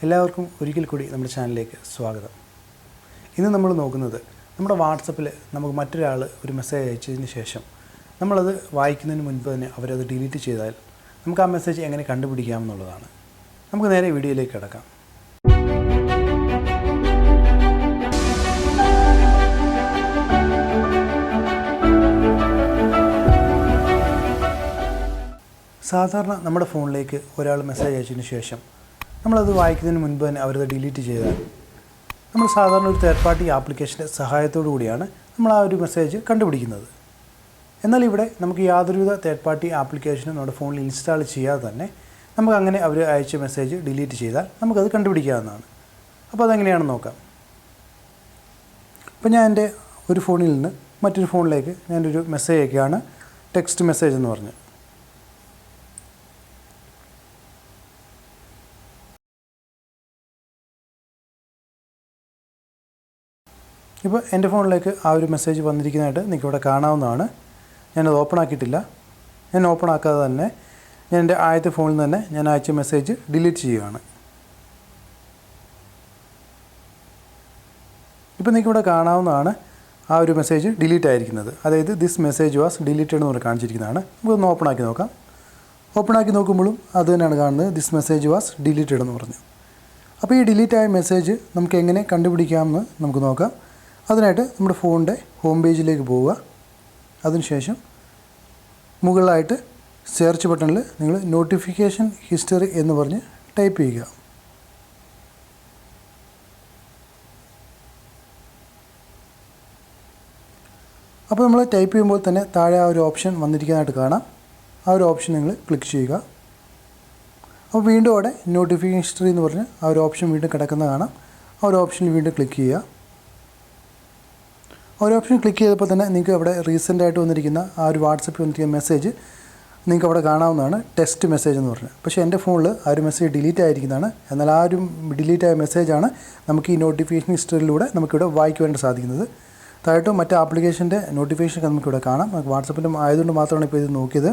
എല്ലാവർക്കും ഒരിക്കൽ കൂടി നമ്മുടെ ചാനലിലേക്ക് സ്വാഗതം. ഇന്ന് നമ്മൾ നോക്കുന്നത് നമ്മുടെ വാട്സപ്പിൽ നമുക്ക് മറ്റൊരാൾ ഒരു മെസ്സേജ് അയച്ചതിന് ശേഷം നമ്മളത് വായിക്കുന്നതിന് മുൻപ് തന്നെ അവരത് ഡിലീറ്റ് ചെയ്താൽ നമുക്ക് ആ മെസ്സേജ് എങ്ങനെ കണ്ടുപിടിക്കാം എന്നുള്ളതാണ്. നമുക്ക് നേരെ വീഡിയോയിലേക്ക് കിടക്കാം. സാധാരണ നമ്മുടെ ഫോണിലേക്ക് ഒരാൾ മെസ്സേജ് അയച്ചതിന് ശേഷം നമ്മളത് വായിക്കുന്നതിന് മുൻപ് തന്നെ അവരത് ഡിലീറ്റ് ചെയ്താൽ നമ്മൾ സാധാരണ ഒരു തേർഡ് പാർട്ടി ആപ്ലിക്കേഷൻ്റെ സഹായത്തോടു കൂടിയാണ് നമ്മൾ ആ ഒരു മെസ്സേജ് കണ്ടുപിടിക്കുന്നത്. എന്നാൽ ഇവിടെ നമുക്ക് യാതൊരുവിധ തേർഡ് പാർട്ടി ആപ്ലിക്കേഷനും നമ്മുടെ ഫോണിൽ ഇൻസ്റ്റാൾ ചെയ്യാതെ തന്നെ നമുക്ക് അങ്ങനെ അവർ അയച്ച മെസ്സേജ് ഡിലീറ്റ് ചെയ്താൽ നമുക്കത് കണ്ടുപിടിക്കാവുന്നതാണ്. അപ്പോൾ അതെങ്ങനെയാണെന്ന് നോക്കാം. അപ്പോൾ ഞാൻ എൻ്റെ ഒരു ഫോണിൽ നിന്ന് മറ്റൊരു ഫോണിലേക്ക് ഞാനൊരു മെസ്സേജ് അയക്കുകയാണ്, ടെക്സ്റ്റ് മെസ്സേജ് എന്ന് പറഞ്ഞ്. ഇപ്പോൾ എൻ്റെ ഫോണിലേക്ക് ആ ഒരു മെസ്സേജ് വന്നിരിക്കുന്നതായിട്ട് നിങ്ങൾക്കിവിടെ കാണാവുന്നതാണ്. ഞാനത് ഓപ്പൺ ആക്കിയിട്ടില്ല. ഞാൻ ഓപ്പൺ ആക്കാതെ തന്നെ ഞാൻ എൻ്റെ ആദ്യത്തെ ഫോണിൽ നിന്ന് തന്നെ ഞാൻ അയച്ച മെസ്സേജ് ഡിലീറ്റ് ചെയ്യുകയാണ്. ഇപ്പോൾ നിങ്ങൾക്കിവിടെ കാണാവുന്നതാണ് ആ ഒരു മെസ്സേജ് ഡിലീറ്റ് ആയിരിക്കുന്നത്. അതായത് ദിസ് മെസ്സേജ് വാസ് ഡിലീറ്റഡ് എന്ന് പറഞ്ഞ് കാണിച്ചിരിക്കുന്നതാണ്. നമുക്കൊന്ന് ഓപ്പൺ ആക്കി നോക്കാം. ഓപ്പൺ ആക്കി നോക്കുമ്പോഴും അത് തന്നെയാണ് കാണുന്നത്, ദിസ് മെസ്സേജ് വാസ് ഡിലീറ്റഡ് എന്ന് പറഞ്ഞു. അപ്പോൾ ഈ ഡിലീറ്റ് ആയ മെസ്സേജ് നമുക്ക് എങ്ങനെ കണ്ടുപിടിക്കാമെന്ന് നമുക്ക് നോക്കാം. അതിനായിട്ട് നമ്മുടെ ഫോണിൻ്റെ ഹോം പേജിലേക്ക് പോവുക. അതിനുശേഷം മുകളിലായിട്ട് സെർച്ച് ബട്ടണിൽ നിങ്ങൾ നോട്ടിഫിക്കേഷൻ ഹിസ്റ്ററി എന്ന് പറഞ്ഞ് ടൈപ്പ് ചെയ്യുക. അപ്പോൾ നമ്മൾ ടൈപ്പ് ചെയ്യുമ്പോൾ തന്നെ താഴെ ആ ഒരു ഓപ്ഷൻ വന്നിരിക്കുന്നതായിട്ട് കാണാം. ആ ഒരു ഓപ്ഷൻ നിങ്ങൾ ക്ലിക്ക് ചെയ്യുക. അപ്പോൾ വീണ്ടും അവിടെ നോട്ടിഫിക്കേഷൻ ഹിസ്റ്ററി എന്ന് പറഞ്ഞ് ആ ഒരു ഓപ്ഷൻ വീണ്ടും കിടക്കുന്ന കാണാം. ആ ഒരു ഓപ്ഷനിൽ വീണ്ടും ക്ലിക്ക് ചെയ്യുക. ഒരു ഓപ്ഷൻ ക്ലിക്ക് ചെയ്തപ്പോൾ തന്നെ നിങ്ങൾക്ക് അവിടെ റീസെൻ്റായിട്ട് വന്നിരിക്കുന്ന ആ ഒരു വാട്സപ്പിൽ വന്നിരിക്കുന്ന മെസ്സേജ് നിങ്ങൾക്ക് അവിടെ കാണാവുന്നതാണ്, ടെക്സ്റ്റ് മെസ്സേജ് എന്ന് പറഞ്ഞത്. പക്ഷേ എൻ്റെ ഫോണിൽ ആ ഒരു മെസ്സേജ് ഡിലീറ്റ് ആയിരിക്കുന്നതാണ്. എന്നാൽ ആ ഒരു ഡിലീറ്റ് ആയ മെസ്സേജാണ് നമുക്ക് ഈ നോട്ടിഫിക്കേഷൻ ഹിസ്റ്ററിയിലൂടെ നമുക്കിവിടെ വായിക്കുവാനായിട്ട് സാധിക്കുന്നത്. താഴോട്ട് മറ്റ് ആപ്ലിക്കേഷൻ്റെ നോട്ടിഫിക്കേഷൻ നമുക്കിവിടെ കാണാം. നമുക്ക് വാട്സപ്പിൻ്റെ ആയതുകൊണ്ട് മാത്രമാണ് ഇപ്പോൾ ഇത് നോക്കിയത്.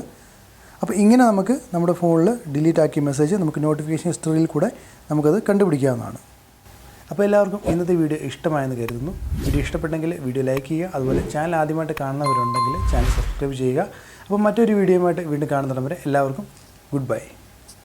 അപ്പോൾ ഇങ്ങനെ നമുക്ക് നമ്മുടെ ഫോണിൽ ഡിലീറ്റ് ആക്കിയ മെസ്സേജ് നമുക്ക് നോട്ടിഫിക്കേഷൻ ഹിസ്റ്ററിയിൽ കൂടെ നമുക്കത് കണ്ടുപിടിക്കാവുന്നതാണ്. അപ്പോൾ എല്ലാവർക്കും ഇന്നത്തെ വീഡിയോ ഇഷ്ടമായെന്ന് കരുതുന്നു. വീഡിയോ ഇഷ്ടപ്പെട്ടെങ്കിൽ വീഡിയോ ലൈക്ക് ചെയ്യുക. അതുപോലെ ചാനൽ ആദ്യമായിട്ട് കാണുന്നവരുണ്ടെങ്കിൽ ചാനൽ സബ്സ്ക്രൈബ് ചെയ്യുക. അപ്പോൾ മറ്റൊരു വീഡിയോയുമായിട്ട് വീണ്ടും കാണുന്നിടം വരെ എല്ലാവർക്കും ഗുഡ് ബൈ.